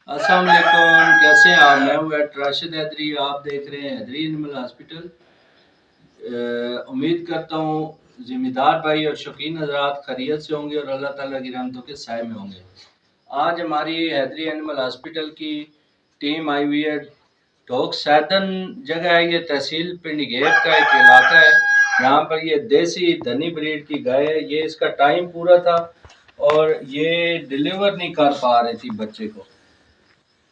السلام علیکم، کیسے ہیں آپ؟ میں ہوں راشد حیدری، آپ دیکھ رہے ہیں حیدری اینیمل ہاسپٹل۔ امید کرتا ہوں ذمہ دار بھائی اور شوقین حضرات خیریت سے ہوں گے اور اللہ تعالیٰ کی رحمتوں کے سائے میں ہوں گے۔ آج ہماری حیدری اینیمل ہاسپٹل کی ٹیم آئی ہوئی ہے ڈوک سیدن جگہ ہے، یہ تحصیل پنڈ گیپ کا ایک علاقہ ہے۔ یہاں پر یہ دیسی دھنی بریڈ کی گائے ہے، یہ اس کا ٹائم پورا تھا اور یہ ڈیلیور نہیں کر پا رہی تھی بچے کو،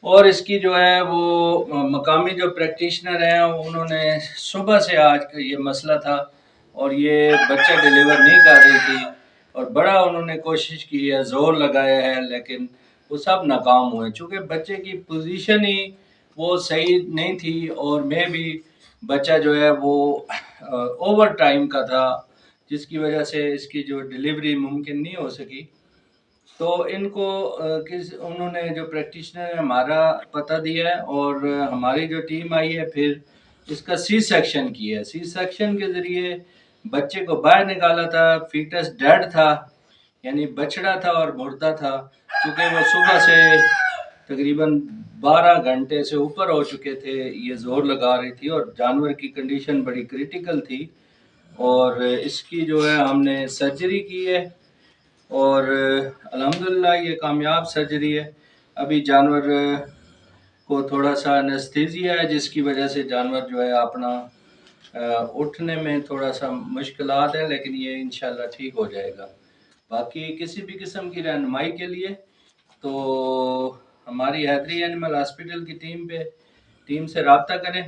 اور اس کی جو ہے وہ مقامی جو پریکٹیشنر ہیں انہوں نے صبح سے آج کا یہ مسئلہ تھا اور یہ بچہ ڈیلیور نہیں کر رہی تھی، اور بڑا انہوں نے کوشش کی ہے، زور لگایا ہے، لیکن وہ سب ناکام ہوئے چونکہ بچے کی پوزیشن ہی وہ صحیح نہیں تھی، اور میں بھی بچہ جو ہے وہ اوور ٹائم کا تھا، جس کی وجہ سے اس کی جو ڈیلیوری ممکن نہیں ہو سکی۔ تو ان کو انہوں نے جو پریکٹیشنر ہے ہمارا پتہ دیا ہے، اور ہماری جو ٹیم آئی ہے پھر اس کا سی سیکشن کی ہے۔ سی سیکشن کے ذریعے بچے کو باہر نکالا تھا، فیٹس ڈیڈ تھا، یعنی بچڑا تھا اور مردہ تھا، چونکہ وہ صبح سے تقریباً 12 گھنٹے سے اوپر ہو چکے تھے، یہ زور لگا رہی تھی اور جانور کی کنڈیشن بڑی کریٹیکل تھی، اور اس کی جو ہے ہم نے سرجری کی ہے، اور الحمدللہ یہ کامیاب سرجری ہے۔ ابھی جانور کو تھوڑا سا انستھیزیا ہے، جس کی وجہ سے جانور جو ہے اپنا اٹھنے میں تھوڑا سا مشکلات ہے، لیکن یہ انشاءاللہ ٹھیک ہو جائے گا۔ باقی کسی بھی قسم کی رہنمائی کے لیے تو ہماری حیدری اینیمل ہاسپٹل کی ٹیم سے رابطہ کریں،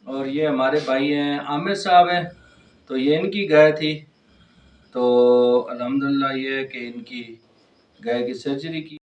اور یہ ہمارے بھائی ہیں عامر صاحب ہیں، تو یہ ان کی گائے تھی، تو الحمدللہ یہ ہے کہ ان کی گائے کی سرجری کی۔